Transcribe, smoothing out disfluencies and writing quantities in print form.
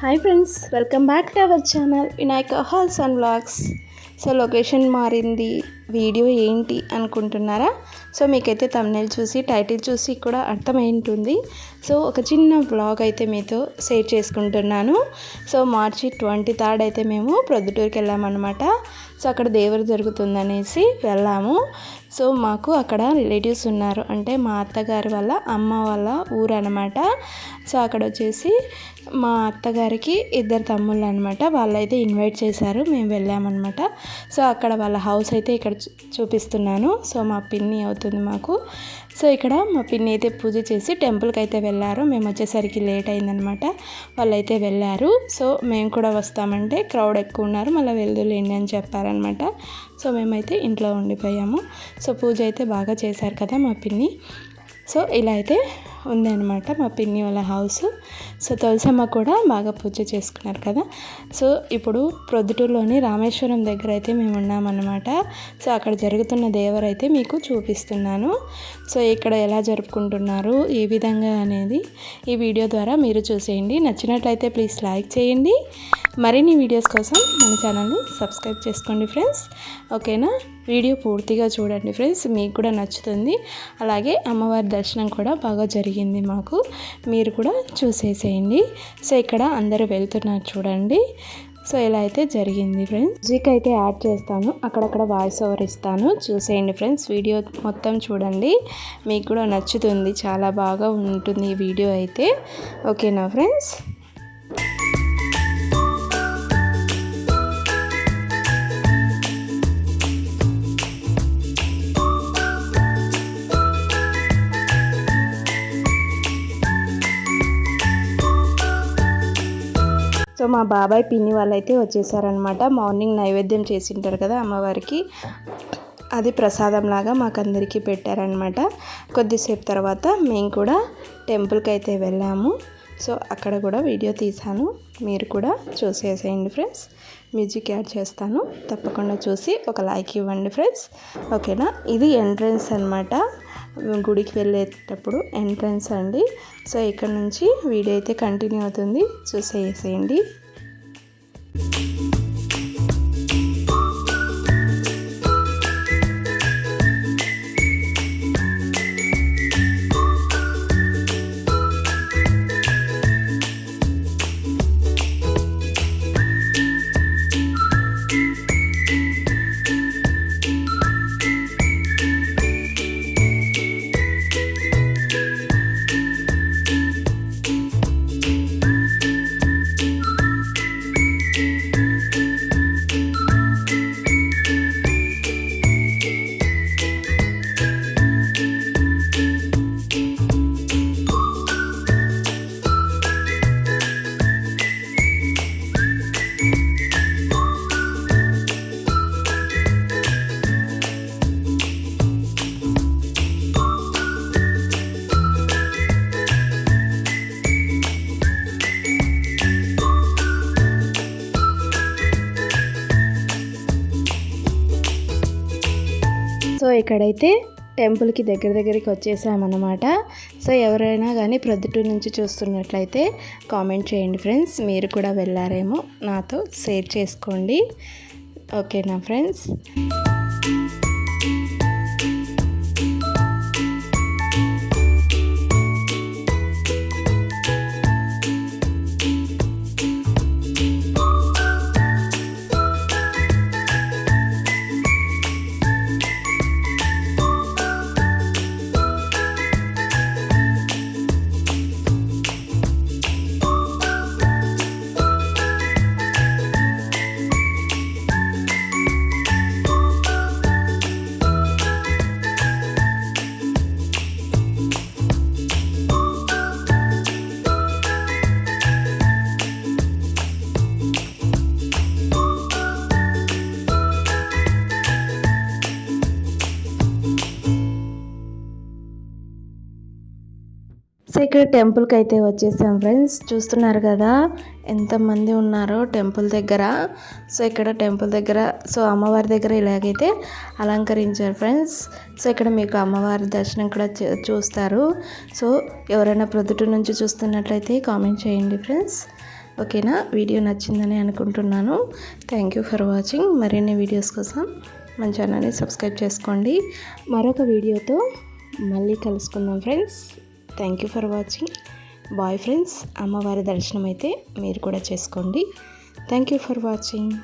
Hi friends, welcome back to our channel Vinayaka halls and vlogs. So location మారింది, video ఏంటి అనుకుంటున్నారా? So మీకైతే thumbnail చూసి టైటిల్ చూసి కూడా అర్థమైంటుంది. సో ఒక చిన్న వ్లాగ్ అయితే మీతో షేర్ చేసుకుంటున్నాను. సో మార్చి 23 అయితే మేము ప్రొద్దుటూరుకి వెళ్ళామన్నమాట. సో అక్కడ దేవర జరుగుతుందనేసి వెళ్ళాము. సో మాకు అక్కడ రిలేటివ్స్ ఉన్నారు, అంటే మా అత్తగారి వాళ్ళ అమ్మ వాళ్ళ ఊరు అనమాట. సో అక్కడ వచ్చేసి మా అత్తగారికి 2 తమ్ముళ్ళు అనమాట, వాళ్ళైతే ఇన్వైట్ చేశారు, మేము వెళ్ళామన్నమాట. సో అక్కడ వాళ్ళ హౌస్ అయితే ఇక్కడ చూపిస్తున్నాను. సో మా పిన్ని అవుతుంది మాకు. సో ఇక్కడ మా పిన్ని అయితే పూజ చేసి టెంపుల్కి అయితే వెళ్ళారు. మేము వచ్చేసరికి లేట్ అయిందనమాట, వాళ్ళైతే వెళ్ళారు. సో మేము కూడా వస్తామంటే క్రౌడ్ ఎక్కువ ఉన్నారు, మళ్ళీ వెళ్దులేండి అని చెప్పారనమాట. సో మేమైతే ఇంట్లో ఉండిపోయాము. సో పూజ అయితే బాగా చేశారు కదా మా పిన్ని. సో ఇలా అయితే ఉందన్నమాట మా పిన్ని వాళ్ళ హౌస్. సో తులసమ్మ కూడా బాగా పూజ చేసుకున్నారు కదా. సో ఇప్పుడు ప్రొద్దుటూరులోని రామేశ్వరం దగ్గర అయితే మేము ఉన్నామన్నమాట. సో అక్కడ జరుగుతున్న దేవరైతే మీకు చూపిస్తున్నాను. సో ఇక్కడ ఎలా జరుపుకుంటున్నారు, ఏ విధంగా అనేది ఈ వీడియో ద్వారా మీరు చూసేయండి. నచ్చినట్లయితే ప్లీజ్ లైక్ చేయండి. మరిన్ని వీడియోస్ కోసం మన ఛానల్ని సబ్స్క్రైబ్ చేసుకోండి ఫ్రెండ్స్. ఓకేనా? వీడియో పూర్తిగా చూడండి ఫ్రెండ్స్, మీకు కూడా నచ్చుతుంది. అలాగే అమ్మవారి దర్శనం కూడా బాగా జరిగింది మాకు, మీరు కూడా చూసేసేయండి. సో ఇక్కడ అందరూ వెళ్తున్నారు చూడండి. సో ఇలా అయితే జరిగింది ఫ్రెండ్స్. మ్యూజిక్ అయితే యాడ్ చేస్తాను, అక్కడక్కడ వాయిస్ ఓవర్ ఇస్తాను, చూసేయండి ఫ్రెండ్స్. వీడియో మొత్తం చూడండి, మీకు కూడా నచ్చుతుంది, చాలా బాగా ఉంటుంది ఈ వీడియో అయితే. ఓకేనా ఫ్రెండ్స్? సో మా బాబాయ్ పిన్ని వాళ్ళైతే వచ్చేసారనమాట. మార్నింగ్ నైవేద్యం చేసింటారు కదా అమ్మవారికి, అది ప్రసాదం లాగా మాకందరికీ పెట్టారనమాట. కొద్దిసేపు తర్వాత మేము కూడా టెంపుల్కి అయితే వెళ్ళాము. సో అక్కడ కూడా వీడియో తీసాను, మీరు కూడా చూసేసేయండి ఫ్రెండ్స్. మ్యూజిక్ యాడ్ చేస్తాను, తప్పకుండా చూసి ఒక లైక్ ఇవ్వండి ఫ్రెండ్స్. ఓకేనా? ఇది ఎంట్రన్స్ అనమాట, గుడికి వెళ్ళేటప్పుడు ఎంట్రన్స్ అండి. సో ఇక్కడ నుంచి వీడియో అయితే కంటిన్యూ అవుతుంది, చూసేసేయండి. సో ఇక్కడైతే టెంపుల్కి దగ్గరికి వచ్చేసామన్నమాట. సో ఎవరైనా కానీ ప్రొద్దుటూరు నుంచి చూస్తున్నట్లయితే కామెంట్ చేయండి ఫ్రెండ్స్, మీరు కూడా వెళ్ళారేమో నాతో షేర్ చేసుకోండి. ఓకేనా ఫ్రెండ్స్? సో ఇక్కడ టెంపుల్కి అయితే వచ్చేసాం ఫ్రెండ్స్, చూస్తున్నారు కదా ఎంతమంది ఉన్నారో టెంపుల్ దగ్గర. సో ఇక్కడ టెంపుల్ దగ్గర, సో అమ్మవారి దగ్గర ఇలాగైతే అలంకరించారు ఫ్రెండ్స్. సో ఇక్కడ మీకు అమ్మవారి దర్శనం కూడా చూస్తారు. సో ఎవరైనా ప్రొద్దుటూరు నుంచి చూస్తున్నట్లయితే కామెంట్ చేయండి ఫ్రెండ్స్. ఓకేనా? వీడియో నచ్చిందని అనుకుంటున్నాను. Thank you for watching. మరిన్ని వీడియోస్ కోసం మన ఛానల్ని సబ్స్క్రైబ్ చేసుకోండి. మరొక వీడియోతో మళ్ళీ కలుసుకుందాం friends. Thank you for watching. Bye friends. అమ్మవారి దర్శనం అయితే మీరు కూడా చేసుకోండి. Thank you for watching.